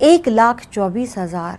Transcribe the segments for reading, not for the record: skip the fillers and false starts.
1,24,000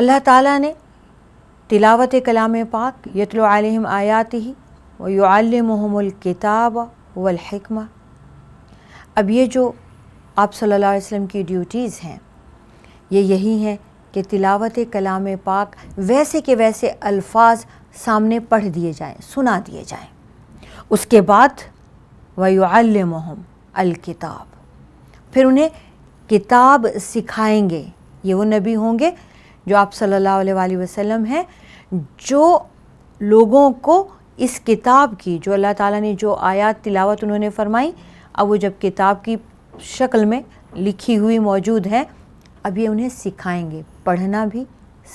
اللہ تعالیٰ نے تلاوت کلام پاک یتلو علیہم آیاتہ ویعلمہم الکتاب والحکمہ، اب یہ جو آپ صلی اللہ علیہ وسلم کی ڈیوٹیز ہیں یہ یہی ہیں کہ تلاوت کلام پاک ویسے کے ویسے الفاظ سامنے پڑھ دیے جائیں، سنا دیے جائیں، اس کے بعد وَيُعَلِّمُهُمْ الکتاب، پھر انہیں کتاب سکھائیں گے۔ یہ وہ نبی ہوں گے جو آپ صلی اللہ علیہ وآلہ وسلم ہیں، جو لوگوں کو اس کتاب کی، جو اللہ تعالیٰ نے جو آیات تلاوت انہوں نے فرمائی، اب وہ جب کتاب کی شکل میں لکھی ہوئی موجود ہیں، اب یہ انہیں سکھائیں گے، پڑھنا بھی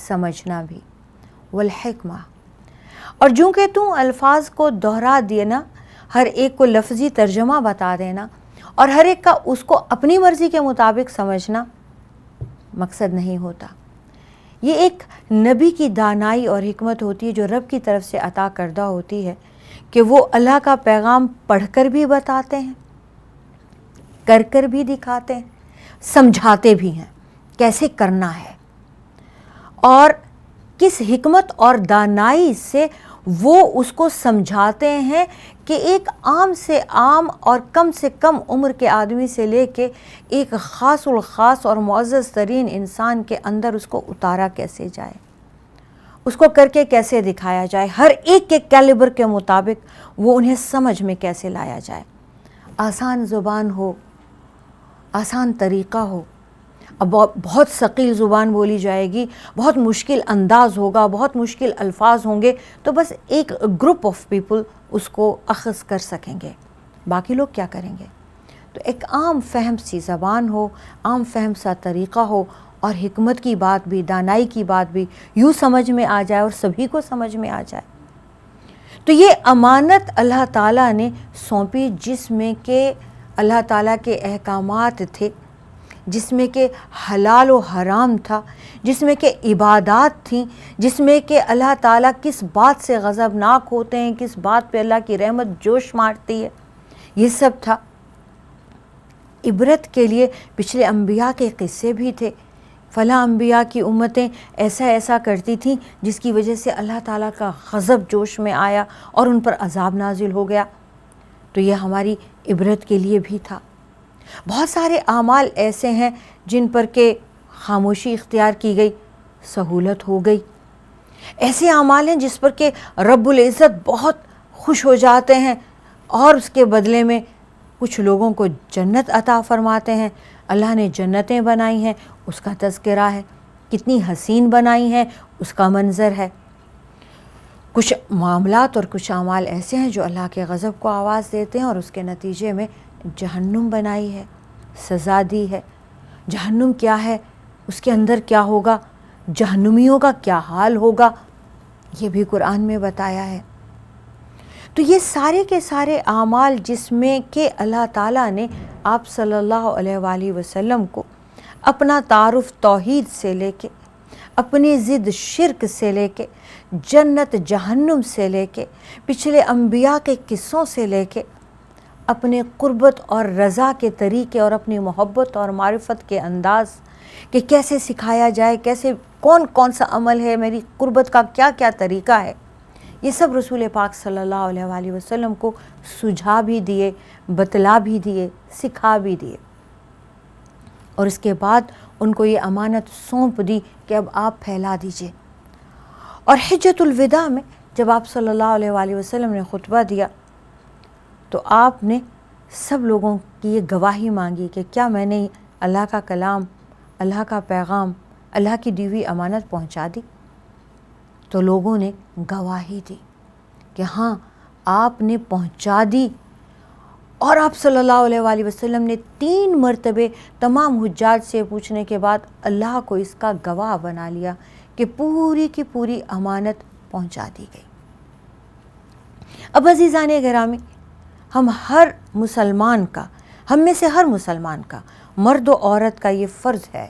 سمجھنا بھی۔ والحکمہ، اور جو کہ تم الفاظ کو دہرا دینا، ہر ایک کو لفظی ترجمہ بتا دینا اور ہر ایک کا اس کو اپنی مرضی کے مطابق سمجھنا مقصد نہیں ہوتا۔ یہ ایک نبی کی دانائی اور حکمت ہوتی ہے جو رب کی طرف سے عطا کردہ ہوتی ہے کہ وہ اللہ کا پیغام پڑھ کر بھی بتاتے ہیں، کر کر بھی دکھاتے ہیں، سمجھاتے بھی ہیں کیسے کرنا ہے، اور کس حکمت اور دانائی سے وہ اس کو سمجھاتے ہیں کہ ایک عام سے عام اور کم سے کم عمر کے آدمی سے لے کے ایک خاص الخاص اور معزز ترین انسان کے اندر اس کو اتارا کیسے جائے، اس کو کر کے کیسے دکھایا جائے، ہر ایک کے کیلیبر کے مطابق وہ انہیں سمجھ میں کیسے لایا جائے، آسان زبان ہو، آسان طریقہ ہو۔ اب بہت ثقیل زبان بولی جائے گی، بہت مشکل انداز ہوگا، بہت مشکل الفاظ ہوں گے، تو بس ایک گروپ آف پیپل اس کو اخذ کر سکیں گے، باقی لوگ کیا کریں گے؟ تو ایک عام فہم سی زبان ہو، عام فہم سا طریقہ ہو، اور حکمت کی بات بھی، دانائی کی بات بھی یوں سمجھ میں آ جائے اور سبھی کو سمجھ میں آ جائے۔ تو یہ امانت اللہ تعالیٰ نے سونپی، جس میں کہ اللہ تعالیٰ کے احکامات تھے، جس میں کہ حلال و حرام تھا، جس میں کہ عبادات تھیں، جس میں کہ اللہ تعالیٰ کس بات سے غضبناک ہوتے ہیں، کس بات پہ اللہ کی رحمت جوش مارتی ہے، یہ سب تھا۔ عبرت کے لیے پچھلے انبیاء کے قصے بھی تھے، فلاں انبیاء کی امتیں ایسا ایسا کرتی تھیں جس کی وجہ سے اللہ تعالیٰ کا غضب جوش میں آیا اور ان پر عذاب نازل ہو گیا، تو یہ ہماری عبرت کے لیے بھی تھا۔ بہت سارے اعمال ایسے ہیں جن پر کہ خاموشی اختیار کی گئی، سہولت ہو گئی، ایسے اعمال ہیں جس پر کہ رب العزت بہت خوش ہو جاتے ہیں اور اس کے بدلے میں کچھ لوگوں کو جنت عطا فرماتے ہیں۔ اللہ نے جنتیں بنائی ہیں، اس کا تذکرہ ہے، کتنی حسین بنائی ہیں، اس کا منظر ہے۔ کچھ معاملات اور کچھ اعمال ایسے ہیں جو اللہ کے غضب کو آواز دیتے ہیں اور اس کے نتیجے میں جہنم بنائی ہے، سزا دی ہے۔ جہنم کیا ہے، اس کے اندر کیا ہوگا، جہنمیوں کا کیا حال ہوگا، یہ بھی قرآن میں بتایا ہے۔ تو یہ سارے کے سارے اعمال جس میں کہ اللہ تعالیٰ نے آپ صلی اللہ علیہ وآلہ وسلم کو اپنا تعارف توحید سے لے کے، اپنی ضد شرک سے لے کے، جنت جہنم سے لے کے، پچھلے انبیاء کے قصوں سے لے کے، اپنے قربت اور رضا کے طریقے اور اپنی محبت اور معرفت کے انداز کہ کیسے سکھایا جائے، کیسے کون کون سا عمل ہے، میری قربت کا کیا کیا طریقہ ہے، یہ سب رسول پاک صلی اللہ علیہ وآلہ وسلم کو سجھا بھی دیے، بتلا بھی دیے، سکھا بھی دیے، اور اس کے بعد ان کو یہ امانت سونپ دی کہ اب آپ پھیلا دیجئے۔ اور حجۃ الوداع میں جب آپ صلی اللہ علیہ وآلہ وسلم نے خطبہ دیا تو آپ نے سب لوگوں کی یہ گواہی مانگی کہ کیا میں نے اللہ کا کلام، اللہ کا پیغام، اللہ کی دی ہوئی امانت پہنچا دی؟ تو لوگوں نے گواہی دی کہ ہاں آپ نے پہنچا دی، اور آپ صلی اللہ علیہ وآلہ وسلم نے 3 مرتبے تمام حجاج سے پوچھنے کے بعد اللہ کو اس کا گواہ بنا لیا کہ پوری کی پوری امانت پہنچا دی گئی۔ اب عزیزان گرامی، ہم ہر مسلمان کا، ہم میں سے ہر مسلمان کا، مرد و عورت کا یہ فرض ہے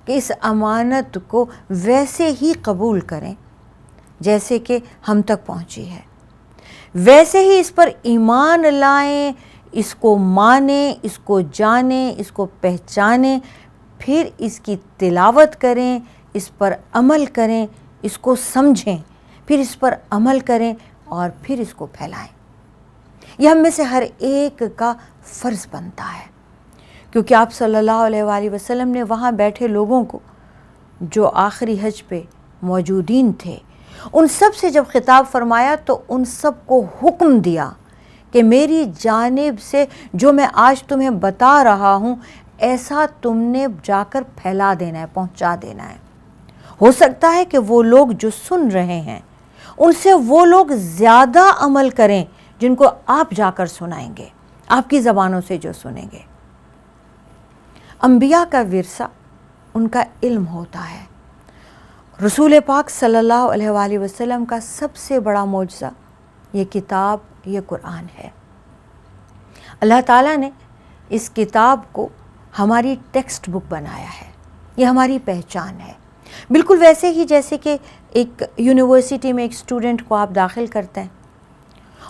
کہ اس امانت کو ویسے ہی قبول کریں جیسے کہ ہم تک پہنچی ہے، ویسے ہی اس پر ایمان لائیں، اس کو مانیں، اس کو جانیں، اس کو پہچانیں، پھر اس کی تلاوت کریں، اس پر عمل کریں، اس کو سمجھیں، پھر اس پر عمل کریں اور پھر اس کو پھیلائیں۔ یہ ہم میں سے ہر ایک کا فرض بنتا ہے، کیونکہ آپ صلی اللہ علیہ وآلہ وسلم نے وہاں بیٹھے لوگوں کو جو آخری حج پہ موجودین تھے، ان سب سے جب خطاب فرمایا تو ان سب کو حکم دیا کہ میری جانب سے جو میں آج تمہیں بتا رہا ہوں ایسا تم نے جا کر پھیلا دینا ہے، پہنچا دینا ہے۔ ہو سکتا ہے کہ وہ لوگ جو سن رہے ہیں ان سے وہ لوگ زیادہ عمل کریں جن کو آپ جا کر سنائیں گے، آپ کی زبانوں سے جو سنیں گے۔ انبیاء کا ورثہ ان کا علم ہوتا ہے۔ رسول پاک صلی اللہ علیہ وآلہ وسلم کا سب سے بڑا معجزہ یہ کتاب، یہ قرآن ہے۔ اللہ تعالیٰ نے اس کتاب کو ہماری ٹیکسٹ بک بنایا ہے، یہ ہماری پہچان ہے۔ بالکل ویسے ہی جیسے کہ ایک یونیورسٹی میں ایک اسٹوڈنٹ کو آپ داخل کرتے ہیں،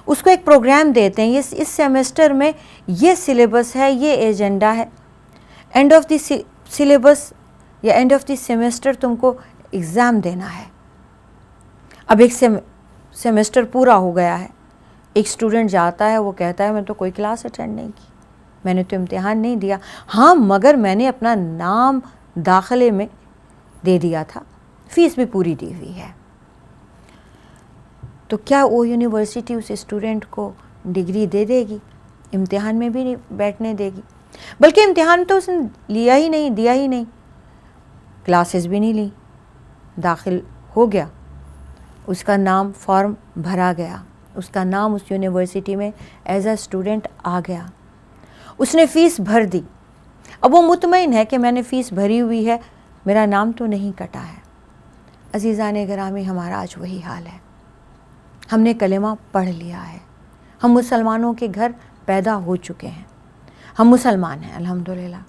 اس کو ایک پروگرام دیتے ہیں، اس سیمسٹر میں یہ سلیبس ہے، یہ ایجنڈا ہے، اینڈ آف دی سلیبس یا اینڈ آف دی سیمسٹر تم کو ایگزام دینا ہے۔ اب ایک سیمسٹر پورا ہو گیا ہے، ایک اسٹوڈنٹ جاتا ہے، وہ کہتا ہے میں تو کوئی کلاس اٹینڈ نہیں کی، میں نے تو امتحان نہیں دیا، ہاں مگر میں نے اپنا نام داخلے میں دے دیا تھا، فیس بھی پوری دی ہوئی ہے۔ تو کیا وہ یونیورسٹی اس اسٹوڈنٹ کو ڈگری دے دے گی؟ امتحان میں بھی نہیں بیٹھنے دے گی، بلکہ امتحان تو اس نے لیا ہی نہیں، دیا ہی نہیں، کلاسز بھی نہیں لی، داخل ہو گیا، اس کا نام فارم بھرا گیا، اس کا نام اس یونیورسٹی میں ایز اے اسٹوڈنٹ آ گیا، اس نے فیس بھر دی۔ اب وہ مطمئن ہے کہ میں نے فیس بھری ہوئی ہے، میرا نام تو نہیں کٹا ہے۔ عزیزان گرامی، ہمارا آج وہی حال ہے۔ ہم نے کلمہ پڑھ لیا ہے، ہم مسلمانوں کے گھر پیدا ہو چکے ہیں، ہم مسلمان ہیں الحمدللہ،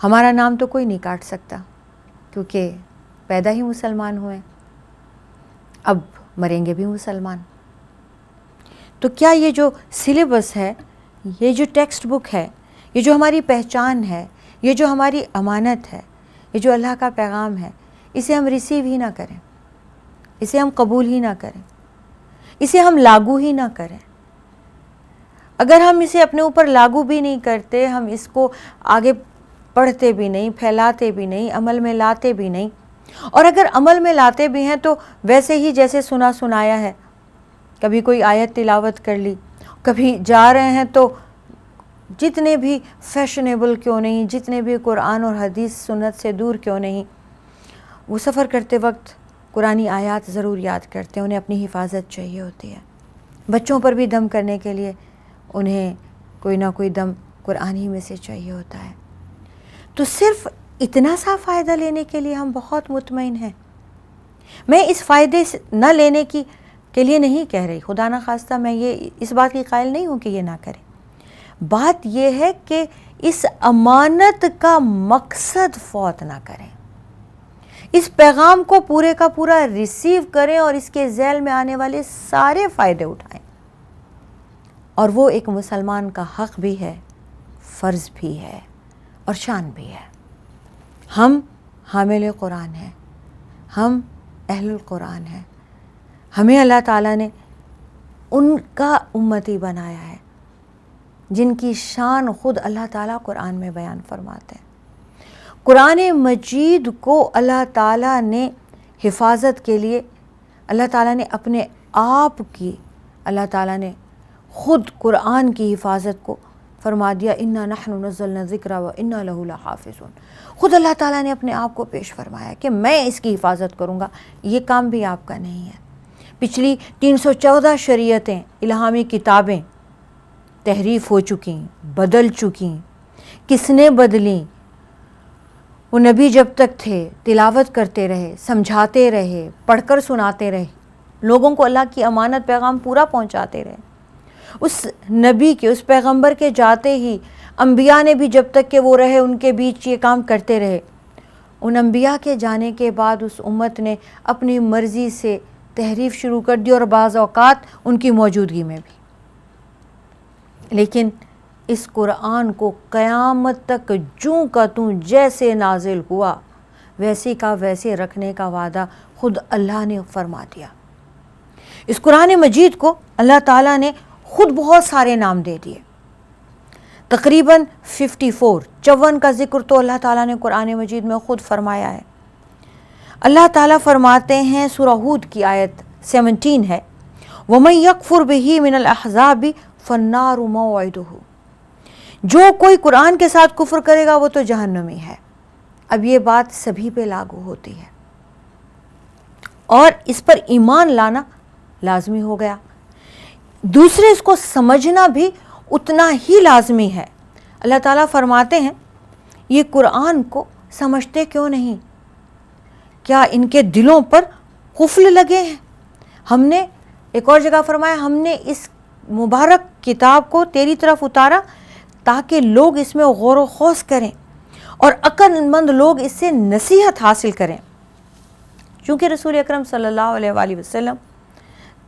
ہمارا نام تو کوئی نہیں کاٹ سکتا کیونکہ پیدا ہی مسلمان ہوئے، اب مریں گے بھی مسلمان۔ تو کیا یہ جو سلیبس ہے، یہ جو ٹیکسٹ بک ہے، یہ جو ہماری پہچان ہے، یہ جو ہماری امانت ہے، یہ جو اللہ کا پیغام ہے، اسے ہم ریسیو ہی نہ کریں، اسے ہم قبول ہی نہ کریں، اسے ہم لاگو ہی نہ کریں؟ اگر ہم اسے اپنے اوپر لاگو بھی نہیں کرتے، ہم اس کو آگے پڑھتے بھی نہیں، پھیلاتے بھی نہیں، عمل میں لاتے بھی نہیں، اور اگر عمل میں لاتے بھی ہیں تو ویسے ہی جیسے سنا سنایا ہے، کبھی کوئی آیت تلاوت کر لی، کبھی جا رہے ہیں تو جتنے بھی فیشنیبل کیوں نہیں، جتنے بھی قرآن اور حدیث سنت سے دور کیوں نہیں، وہ سفر کرتے وقت قرآنی آیات ضرور یاد کرتے ہیں، انہیں اپنی حفاظت چاہیے ہوتی ہے۔ بچوں پر بھی دم کرنے کے لیے انہیں کوئی نہ کوئی دم قرآن ہی میں سے چاہیے ہوتا ہے۔ تو صرف اتنا سا فائدہ لینے کے لیے ہم بہت مطمئن ہیں۔ میں اس فائدے نہ لینے کے لیے نہیں کہہ رہی، خدا نہ خواستہ میں یہ اس بات کی قائل نہیں ہوں کہ یہ نہ کریں۔ بات یہ ہے کہ اس امانت کا مقصد فوت نہ کریں، اس پیغام کو پورے کا پورا ریسیو کریں اور اس کے ذیل میں آنے والے سارے فائدے اٹھائیں۔ اور وہ ایک مسلمان کا حق بھی ہے، فرض بھی ہے اور شان بھی ہے۔ ہم حامل قرآن ہیں، ہم اہل القرآن ہیں، ہمیں اللہ تعالیٰ نے ان کا امتی بنایا ہے جن کی شان خود اللہ تعالیٰ قرآن میں بیان فرماتے ہیں۔ قرآن مجید کو اللہ تعالیٰ نے حفاظت کے لیے، اللہ تعالیٰ نے اپنے آپ کی، اللہ تعالیٰ نے خود قرآن کی حفاظت کو فرما دیا، اِنَّا نَحْنُ نَزَّلْنَا الذِّكْرَ وَإِنَّا لَهُ لَحَافِظُونَ۔ خود اللہ تعالیٰ نے اپنے آپ کو پیش فرمایا کہ میں اس کی حفاظت کروں گا، یہ کام بھی آپ کا نہیں ہے۔ پچھلی 314 شریعتیں، الہامی کتابیں تحریف ہو چکیں، بدل چکیں، کس نے بدلیں؟ وہ نبی جب تک تھے تلاوت کرتے رہے، سمجھاتے رہے، پڑھ کر سناتے رہے، لوگوں کو اللہ کی امانت پیغام پورا پہنچاتے رہے۔ اس نبی کے، اس پیغمبر کے جاتے ہی انبیاء نے بھی جب تک کہ وہ رہے ان کے بیچ یہ کام کرتے رہے۔ ان انبیاء کے جانے کے بعد اس امت نے اپنی مرضی سے تحریف شروع کر دی، اور بعض اوقات ان کی موجودگی میں بھی۔ لیکن اس قرآن کو قیامت تک جوں کا توں جیسے نازل ہوا ویسے کا ویسے رکھنے کا وعدہ خود اللہ نے فرما دیا۔ اس قرآن مجید کو اللہ تعالیٰ نے خود بہت سارے نام دے دیے، تقریباً 54 کا ذکر تو اللہ تعالیٰ نے قرآن مجید میں خود فرمایا ہے۔ اللہ تعالیٰ فرماتے ہیں، سورہ ہود کی آیت 17 ہے، وَمَن يَكْفُرْ بِهِ مِنَ الْأَحْزَابِ فَالنَّارُ مَوْعِدُهُ، جو کوئی قرآن کے ساتھ کفر کرے گا وہ تو جہنمی ہے۔ اب یہ بات سبھی پہ لاگو ہوتی ہے اور اس پر ایمان لانا لازمی ہو گیا، دوسرے اس کو سمجھنا بھی اتنا ہی لازمی ہے۔ اللہ تعالیٰ فرماتے ہیں، یہ قرآن کو سمجھتے کیوں نہیں؟ کیا ان کے دلوں پر قفل لگے ہیں؟ ہم نے ایک اور جگہ فرمایا، ہم نے اس مبارک کتاب کو تیری طرف اتارا تاکہ لوگ اس میں غور و خوض کریں اور عقل مند لوگ اس سے نصیحت حاصل کریں۔ چونکہ رسول اکرم صلی اللہ علیہ وآلہ وسلم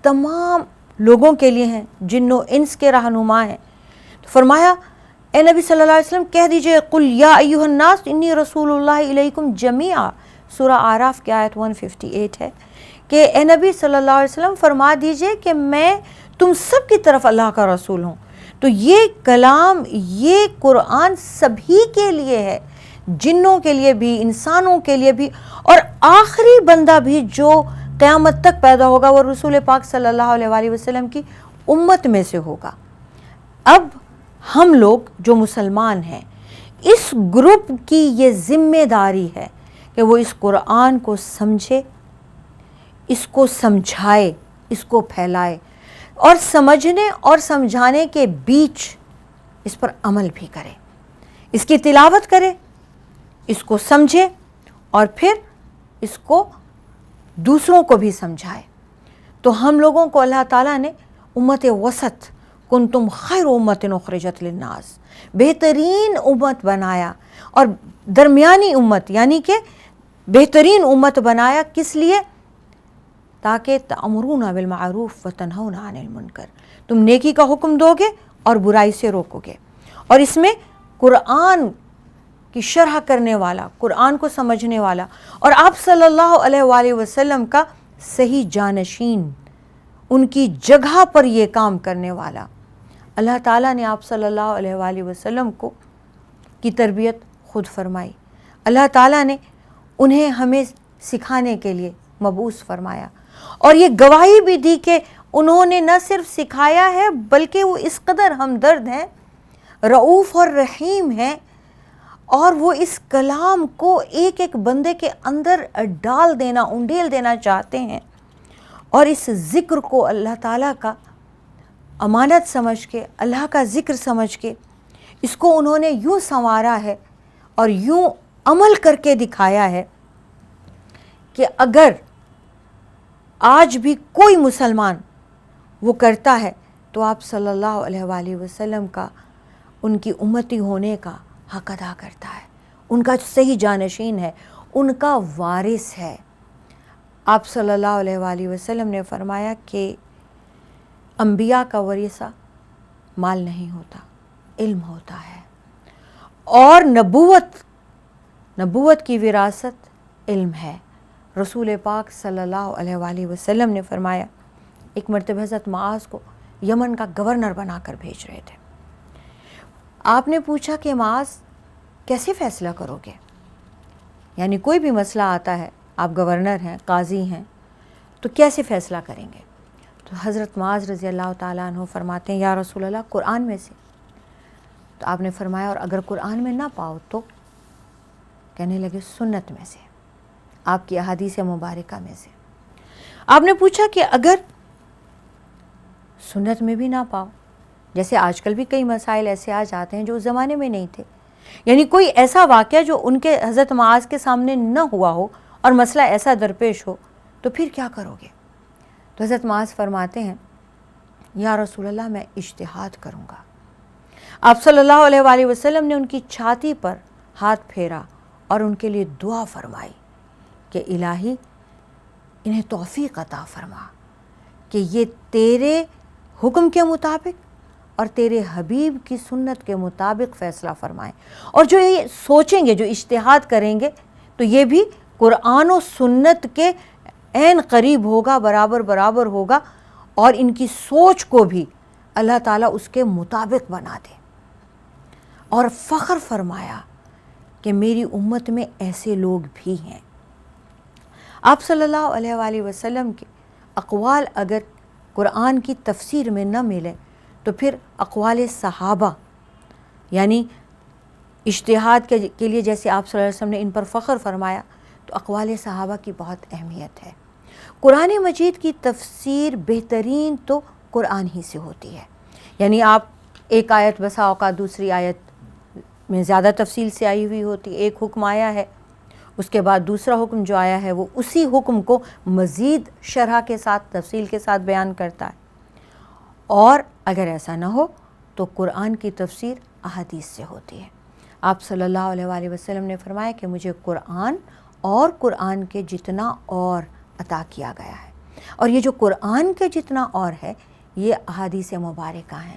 تمام لوگوں کے لیے ہیں، جن و انس کے رہنما ہیں، تو فرمایا اے نبی صلی اللہ علیہ وسلم کہہ دیجئے، قل یا ایھا الناس انی رسول اللہ الیکم جمیعا، سورہ اعراف کی آیت 158 ہے کہ اے نبی صلی اللہ علیہ وسلم فرما دیجئے کہ میں تم سب کی طرف اللہ کا رسول ہوں۔ تو یہ کلام، یہ قرآن سبھی کے لیے ہے، جنوں کے لیے بھی، انسانوں کے لیے بھی، اور آخری بندہ بھی جو قیامت تک پیدا ہوگا وہ رسول پاک صلی اللہ علیہ وآلہ وسلم کی امت میں سے ہوگا۔ اب ہم لوگ جو مسلمان ہیں، اس گروپ کی یہ ذمہ داری ہے کہ وہ اس قرآن کو سمجھے، اس کو سمجھائے، اس کو پھیلائے، اور سمجھنے اور سمجھانے کے بیچ اس پر عمل بھی کرے، اس کی تلاوت کرے، اس کو سمجھے اور پھر اس کو دوسروں کو بھی سمجھائے۔ تو ہم لوگوں کو اللہ تعالیٰ نے امت وسط، کنتم خیر امت اخرجت للناس، بہترین امت بنایا، اور درمیانی امت یعنی کہ بہترین امت بنایا کس لیے؟ تاکہ تأمرون بالمعروف وتنہون عن المنکر، تم نیکی کا حکم دو گے اور برائی سے روکو گے۔ اور اس میں قرآن کی شرح کرنے والا، قرآن کو سمجھنے والا، اور آپ صلی اللہ علیہ وآلہ وسلم کا صحیح جانشین، ان کی جگہ پر یہ کام کرنے والا، اللہ تعالیٰ نے آپ صلی اللہ علیہ وآلہ وسلم کو کی تربیت خود فرمائی، اللہ تعالیٰ نے انہیں ہمیں سکھانے کے لیے مبعوث فرمایا، اور یہ گواہی بھی دی کہ انہوں نے نہ صرف سکھایا ہے بلکہ وہ اس قدر ہمدرد ہیں، رؤوف اور رحیم ہیں، اور وہ اس کلام کو ایک ایک بندے کے اندر ڈال دینا، انڈیل دینا چاہتے ہیں، اور اس ذکر کو اللہ تعالیٰ کا امانت سمجھ کے، اللہ کا ذکر سمجھ کے، اس کو انہوں نے یوں سنوارا ہے اور یوں عمل کر کے دکھایا ہے کہ اگر آج بھی کوئی مسلمان وہ کرتا ہے تو آپ صلی اللہ علیہ وآلہ وسلم کا، ان کی امتی ہونے کا حق ادا کرتا ہے، ان کا صحیح جانشین ہے، ان کا وارث ہے۔ آپ صلی اللہ علیہ وآلہ وسلم نے فرمایا کہ انبیاء کا ورثہ مال نہیں ہوتا، علم ہوتا ہے، اور نبوت کی وراثت علم ہے۔ رسول پاک صلی اللہ علیہ وآلہ وسلم نے فرمایا، ایک مرتبہ حضرت معاذ کو یمن کا گورنر بنا کر بھیج رہے تھے۔ آپ نے پوچھا کہ معاذ کیسے فیصلہ کرو گے؟ یعنی کوئی بھی مسئلہ آتا ہے، آپ گورنر ہیں، قاضی ہیں، تو کیسے فیصلہ کریں گے؟ تو حضرت معاذ رضی اللہ تعالیٰ عنہ فرماتے ہیں، یا رسول اللہ قرآن میں سے۔ تو آپ نے فرمایا، اور اگر قرآن میں نہ پاؤ تو؟ کہنے لگے سنت میں سے، آپ کی احادیث مبارکہ میں سے۔ آپ نے پوچھا کہ اگر سنت میں بھی نہ پاؤ، جیسے آج کل بھی کئی مسائل ایسے آ جاتے ہیں جو اس زمانے میں نہیں تھے، یعنی کوئی ایسا واقعہ جو ان کے حضرت معاذ کے سامنے نہ ہوا ہو اور مسئلہ ایسا درپیش ہو، تو پھر کیا کرو گے؟ تو حضرت معاذ فرماتے ہیں، یا رسول اللہ میں اجتہاد کروں گا۔ آپ صلی اللہ علیہ وآلہ وسلم نے ان کی چھاتی پر ہاتھ پھیرا اور ان کے لیے دعا فرمائی کہ الہی انہیں توفیق عطا فرما کہ یہ تیرے حکم کے مطابق اور تیرے حبیب کی سنت کے مطابق فیصلہ فرمائیں، اور جو یہ سوچیں گے، جو اجتہاد کریں گے، تو یہ بھی قرآن و سنت کے عین قریب ہوگا، برابر برابر ہوگا، اور ان کی سوچ کو بھی اللہ تعالیٰ اس کے مطابق بنا دے۔ اور فخر فرمایا کہ میری امت میں ایسے لوگ بھی ہیں۔ آپ صلی اللہ علیہ وآلہ وسلم کے اقوال اگر قرآن کی تفسیر میں نہ ملے تو پھر اقوال صحابہ، یعنی اجتہاد کے لیے جیسے آپ صلی اللہ علیہ وسلم نے ان پر فخر فرمایا، تو اقوال صحابہ کی بہت اہمیت ہے۔ قرآن مجید کی تفسیر بہترین تو قرآن ہی سے ہوتی ہے، یعنی آپ ایک آیت بسا اوقات دوسری آیت میں زیادہ تفصیل سے آئی ہوئی ہوتی، ایک حکم آیا ہے، اس کے بعد دوسرا حکم جو آیا ہے وہ اسی حکم کو مزید شرح کے ساتھ، تفصیل کے ساتھ بیان کرتا ہے۔ اور اگر ایسا نہ ہو تو قرآن کی تفسیر احادیث سے ہوتی ہے۔ آپ صلی اللہ علیہ وآلہ وسلم نے فرمایا کہ مجھے قرآن اور قرآن کے جتنا اور عطا کیا گیا ہے، اور یہ جو قرآن کے جتنا اور ہے یہ احادیث مبارکہ ہیں۔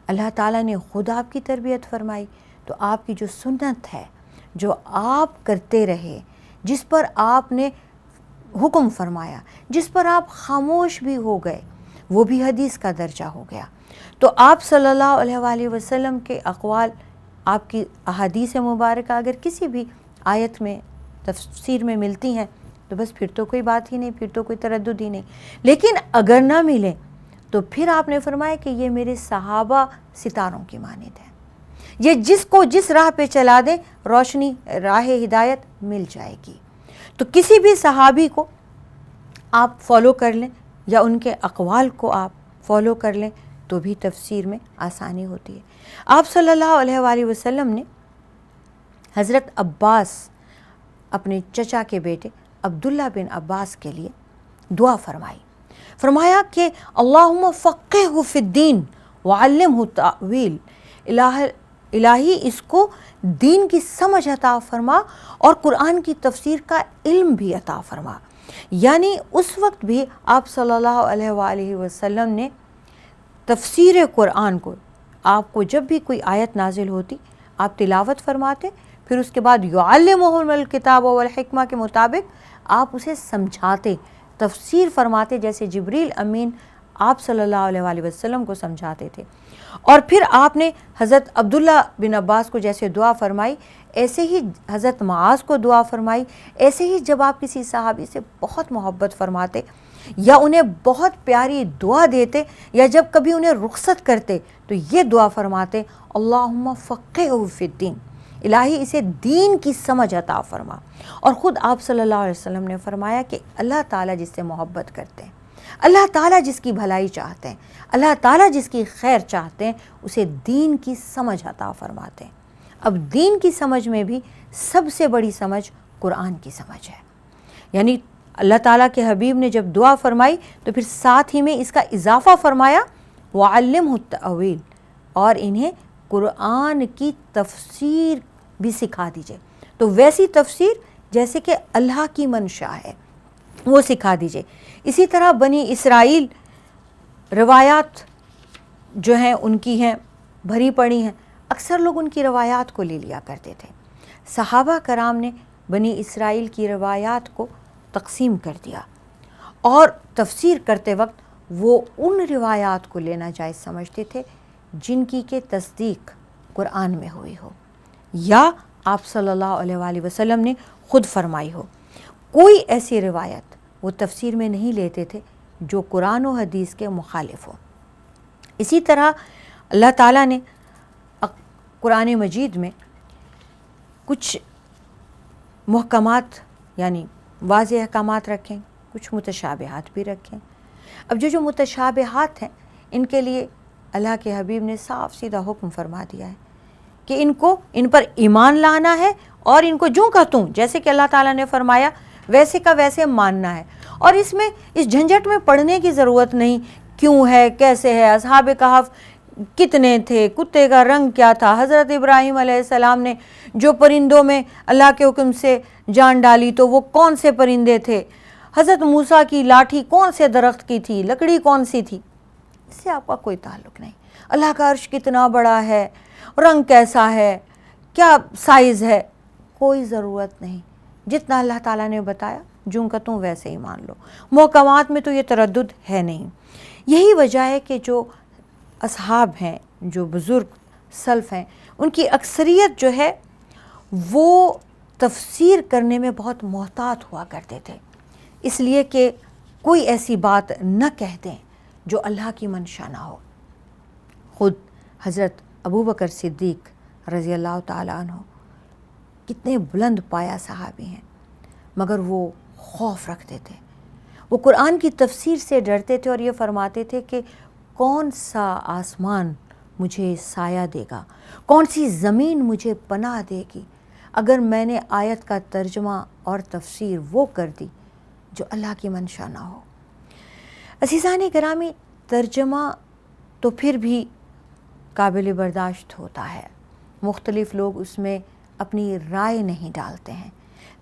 اللہ تعالیٰ نے خود آپ کی تربیت فرمائی، تو آپ کی جو سنت ہے، جو آپ کرتے رہے، جس پر آپ نے حکم فرمایا، جس پر آپ خاموش بھی ہو گئے، وہ بھی حدیث کا درجہ ہو گیا۔ تو آپ صلی اللہ علیہ وآلہ وسلم کے اقوال، آپ کی احادیث مبارکہ اگر کسی بھی آیت میں، تفسیر میں ملتی ہیں تو بس پھر تو کوئی بات ہی نہیں، پھر تو کوئی تردد ہی نہیں۔ لیکن اگر نہ ملے تو پھر آپ نے فرمایا کہ یہ میرے صحابہ ستاروں کی مانند ہیں، یہ جس کو جس راہ پہ چلا دیں روشنی، راہ ہدایت مل جائے گی۔ تو کسی بھی صحابی کو آپ فالو کر لیں یا ان کے اقوال کو آپ فالو کر لیں تو بھی تفسیر میں آسانی ہوتی ہے۔ آپ صلی اللہ علیہ وآلہ وسلم نے حضرت عباس، اپنے چچا کے بیٹے عبداللہ بن عباس کے لیے دعا فرمائی، فرمایا کہ اللہم فقہہ فی الدین وعلمہ التأویل، الہی اس کو دین کی سمجھ عطا فرما اور قرآن کی تفسیر کا علم بھی عطا فرما۔ یعنی اس وقت بھی آپ صلی اللہ علیہ وآلہ وسلم نے تفسیر قرآن کو، آپ کو جب بھی کوئی آیت نازل ہوتی آپ تلاوت فرماتے، پھر اس کے بعد یعلمہم الکتاب والحکمہ کے مطابق آپ اسے سمجھاتے، تفسیر فرماتے، جیسے جبریل امین آپ صلی اللہ علیہ وآلہ وسلم کو سمجھاتے تھے۔ اور پھر آپ نے حضرت عبداللہ بن عباس کو جیسے دعا فرمائی، ایسے ہی حضرت معاذ کو دعا فرمائی۔ ایسے ہی جب آپ کسی صحابی سے بہت محبت فرماتے یا انہیں بہت پیاری دعا دیتے یا جب کبھی انہیں رخصت کرتے تو یہ دعا فرماتے، اللہم فقہہ فی الدین، الہی اسے دین کی سمجھ عطا فرما۔ اور خود آپ صلی اللہ علیہ وسلم نے فرمایا کہ اللہ تعالیٰ جس سے محبت کرتے ہیں، اللہ تعالیٰ جس کی بھلائی چاہتے ہیں، اللہ تعالیٰ جس کی خیر چاہتے ہیں، اسے دین کی سمجھ عطا فرماتے ہیں۔ اب دین کی سمجھ میں بھی سب سے بڑی سمجھ قرآن کی سمجھ ہے، یعنی اللہ تعالیٰ کے حبیب نے جب دعا فرمائی تو پھر ساتھ ہی میں اس کا اضافہ فرمایا وعلمہ التأویل، اور انہیں قرآن کی تفسیر بھی سکھا دیجئے۔ تو ویسی تفسیر جیسے کہ اللہ کی منشا ہے وہ سکھا دیجئے۔ اسی طرح بنی اسرائیل روایات جو ہیں ان کی ہیں بھری پڑی ہیں، اکثر لوگ ان کی روایات کو لے لیا کرتے تھے۔ صحابہ کرام نے بنی اسرائیل کی روایات کو تقسیم کر دیا اور تفسیر کرتے وقت وہ ان روایات کو لینا جائز سمجھتے تھے جن کی کہ تصدیق قرآن میں ہوئی ہو یا آپ صلی اللہ علیہ وآلہ وسلم نے خود فرمائی ہو۔ کوئی ایسی روایت وہ تفسیر میں نہیں لیتے تھے جو قرآن و حدیث کے مخالف ہو۔ اسی طرح اللہ تعالیٰ نے قرآن مجید میں کچھ محکمات یعنی واضح احکامات رکھیں، کچھ متشابہات بھی رکھیں۔ اب جو متشابہات ہیں ان کے لیے اللہ کے حبیب نے صاف سیدھا حکم فرما دیا ہے کہ ان پر ایمان لانا ہے اور ان کو جوں کا توں، جیسے کہ اللہ تعالیٰ نے فرمایا ویسے کا ویسے ماننا ہے، اور اس میں اس جھنجھٹ میں پڑھنے کی ضرورت نہیں، کیوں ہے، کیسے ہے، اصحاب کہف کتنے تھے، کتے کا رنگ کیا تھا، حضرت ابراہیم علیہ السلام نے جو پرندوں میں اللہ کے حکم سے جان ڈالی تو وہ کون سے پرندے تھے، حضرت موسیٰ کی لاٹھی کون سے درخت کی تھی، لکڑی کون سی تھی، اس سے آپ کا کوئی تعلق نہیں۔ اللہ کا عرش کتنا بڑا ہے، رنگ کیسا ہے، کیا سائز ہے، کوئی ضرورت نہیں۔ جتنا اللہ تعالیٰ نے بتایا جوں کا توں ویسے ہی مان لو، محکمات میں تو یہ تردد ہے نہیں۔ یہی وجہ ہے کہ جو اصحاب ہیں، جو بزرگ سلف ہیں، ان کی اکثریت جو ہے وہ تفسیر کرنے میں بہت محتاط ہوا کرتے تھے، اس لیے کہ کوئی ایسی بات نہ کہہ دیں جو اللہ کی منشا نہ ہو۔ خود حضرت ابو بکر صدیق رضی اللہ تعالیٰ عنہ کتنے بلند پایا صحابی ہیں، مگر وہ خوف رکھتے تھے، وہ قرآن کی تفسیر سے ڈرتے تھے اور یہ فرماتے تھے کہ کون سا آسمان مجھے سایہ دے گا، کون سی زمین مجھے پناہ دے گی اگر میں نے آیت کا ترجمہ اور تفسیر وہ کر دی جو اللہ کی منشا نہ ہو۔ عزیزان گرامی، ترجمہ تو پھر بھی قابل برداشت ہوتا ہے، مختلف لوگ اس میں اپنی رائے نہیں ڈالتے ہیں،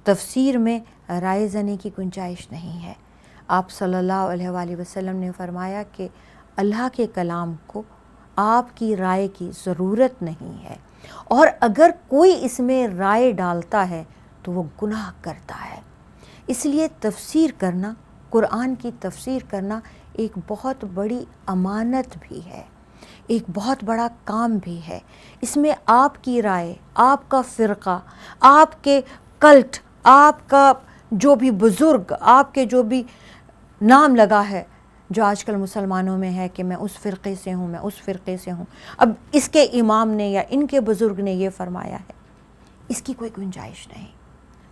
تفسیر میں رائے زنی کی گنجائش نہیں ہے۔ آپ صلی اللہ علیہ وآلہ وسلم نے فرمایا کہ اللہ کے کلام کو آپ کی رائے کی ضرورت نہیں ہے، اور اگر کوئی اس میں رائے ڈالتا ہے تو وہ گناہ کرتا ہے۔ اس لیے تفسیر کرنا، قرآن کی تفسیر کرنا ایک بہت بڑی امانت بھی ہے، ایک بہت بڑا کام بھی ہے۔ اس میں آپ کی رائے، آپ کا فرقہ، آپ کے کلٹ، آپ کا جو بھی بزرگ، آپ کے جو بھی نام لگا ہے، جو آج کل مسلمانوں میں ہے کہ میں اس فرقے سے ہوں، میں اس فرقے سے ہوں، اب اس کے امام نے یا ان کے بزرگ نے یہ فرمایا ہے، اس کی کوئی گنجائش نہیں۔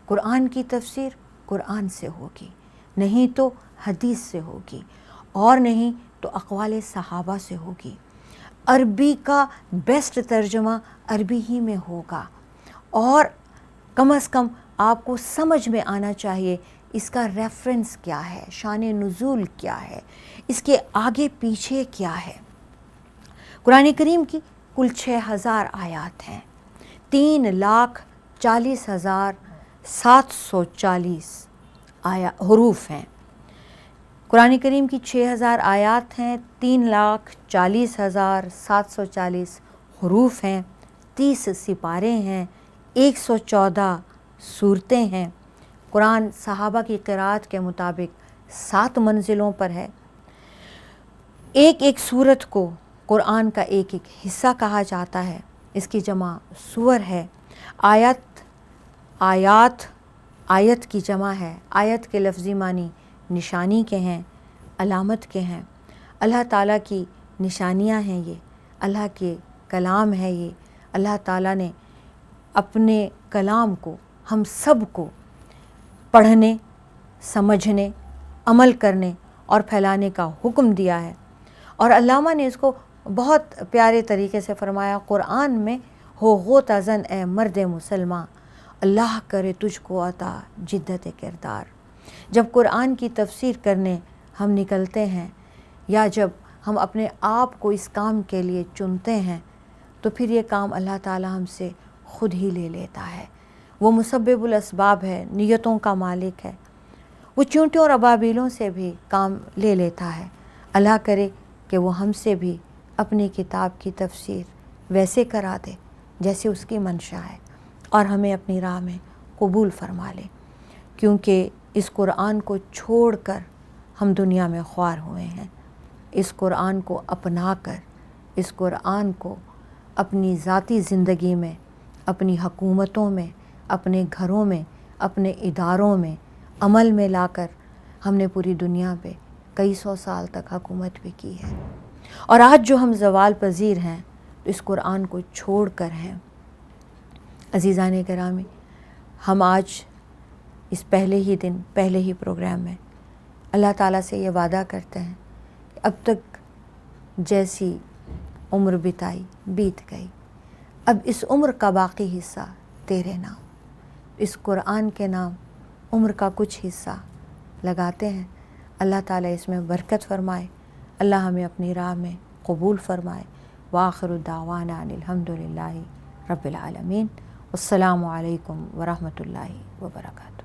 قرآن کی تفسیر قرآن سے ہوگی، نہیں تو حدیث سے ہوگی، اور نہیں تو اقوال صحابہ سے ہوگی۔ عربی کا بیسٹ ترجمہ عربی ہی میں ہوگا، اور کم از کم آپ کو سمجھ میں آنا چاہیے اس کا ریفرنس کیا ہے، شان نزول کیا ہے، اس کے آگے پیچھے کیا ہے۔ قرآن کریم کی کل 6000 آیات ہیں، 3,40,740 حروف ہیں۔ قرآن کریم کی 6000 آیات ہیں، 3,40,740 حروف ہیں، 30 سپارے ہیں، 114 سورتیں ہیں۔ قرآن صحابہ کی قرأت کے مطابق 7 منزلوں پر ہے۔ ایک ایک سورت کو قرآن کا ایک ایک حصہ کہا جاتا ہے، اس کی جمع سور ہے۔ آیت کی جمع ہے۔ آیت کے لفظی معنی نشانی کے ہیں، علامت کے ہیں۔ اللہ تعالیٰ کی نشانیاں ہیں، یہ اللہ کے کلام ہے، یہ اللہ تعالیٰ نے اپنے کلام کو ہم سب کو پڑھنے، سمجھنے، عمل کرنے اور پھیلانے کا حکم دیا ہے۔ اور علامہ نے اس کو بہت پیارے طریقے سے فرمایا، قرآن میں ہو غوطہ زن اے مرد مسلمان، اللہ کرے تجھ کو عطا جدت کردار۔ جب قرآن کی تفسیر کرنے ہم نکلتے ہیں، یا جب ہم اپنے آپ کو اس کام کے لیے چنتے ہیں، تو پھر یہ کام اللہ تعالیٰ ہم سے خود ہی لے لیتا ہے۔ وہ مسبب الاسباب ہے، نیتوں کا مالک ہے، وہ چونٹیوں اور ابابیلوں سے بھی کام لے لیتا ہے۔ اللہ کرے کہ وہ ہم سے بھی اپنی کتاب کی تفسیر ویسے کرا دے جیسے اس کی منشا ہے، اور ہمیں اپنی راہ میں قبول فرما لے، کیونکہ اس قرآن کو چھوڑ کر ہم دنیا میں خوار ہوئے ہیں۔ اس قرآن کو اپنا کر، اس قرآن کو اپنی ذاتی زندگی میں، اپنی حکومتوں میں، اپنے گھروں میں، اپنے اداروں میں عمل میں لا کر ہم نے پوری دنیا پہ کئی 100 سال تک حکومت بھی کی ہے، اور آج جو ہم زوال پذیر ہیں تو اس قرآن کو چھوڑ کر ہیں۔ عزیزان گرامی، ہم آج اس پہلے ہی دن، پہلے ہی پروگرام میں اللہ تعالیٰ سے یہ وعدہ کرتے ہیں کہ اب تک جیسی عمر بتائی بیت گئی، اب اس عمر کا باقی حصہ تیرے نام۔ اس قرآن کے نام عمر کا کچھ حصہ لگاتے ہیں، اللہ تعالیٰ اس میں برکت فرمائے، اللہ ہمیں اپنی راہ میں قبول فرمائے۔ وآخر دعوانا ان الحمدللہ رب العالمین۔ السلام علیکم ورحمۃ اللہ وبرکاتہ۔